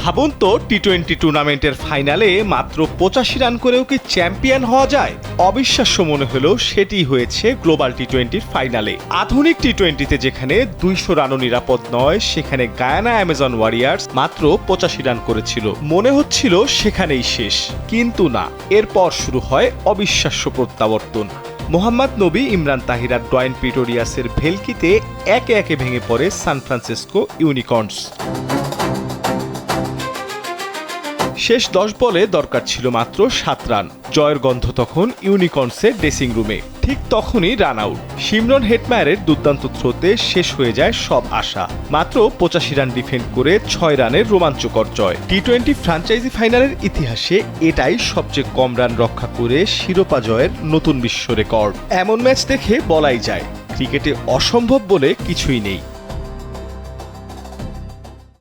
ভাবুন তো টি-20 টুর্নামেন্টের ফাইনালে মাত্র 85 রান করেও কি চ্যাম্পিয়ন হওয়া যায়? অবিশ্বাস্য মনে হলেও সেটি হয়েছে গ্লোবাল টি-20 ফাইনালে। আধুনিক টি-20তে যেখানে 200 রানও নিরাপদ নয়, সেখানে গায়ানা অ্যামাজন ওয়ারিয়ার্স মাত্র 85 রান করেছিল। মনে হচ্ছিল সেখানেই শেষ, কিন্তু না, এরপর শুরু হয় অবিশ্বাস্য প্রত্যাবর্তন। মোহাম্মদ নবী, ইমরান তাহির আর ডোয়াইন প্রিটোরিয়াসের ভেলকিতে একে একে ভেঙে পড়ে সান ফ্রান্সিসকো ইউনিকর্নস। শেষ 10 বলে দরকার ছিল মাত্র 7 রান। জয়ের গন্ধ তখন ইউনিকর্নসের ড্রেসিং রুমে। ঠিক তখনই রান আউট। শিমরন হেটমায়ারের দুর্দান্ত থ্রোতে শেষ হয়ে যায় সব আশা। মাত্র 85 রান ডিফেন্ড করে 6 রানের রোমাঞ্চকর জয়। টি-20 ফ্র্যাঞ্চাইজি ফাইনালের ইতিহাসে এটাই সবচেয়ে কম রান রক্ষা করে শিরোপা জয়ের নতুন বিশ্ব রেকর্ড। এমন ম্যাচ দেখে বলাই যায়, ক্রিকেটে অসম্ভব বলে কিছুই নেই।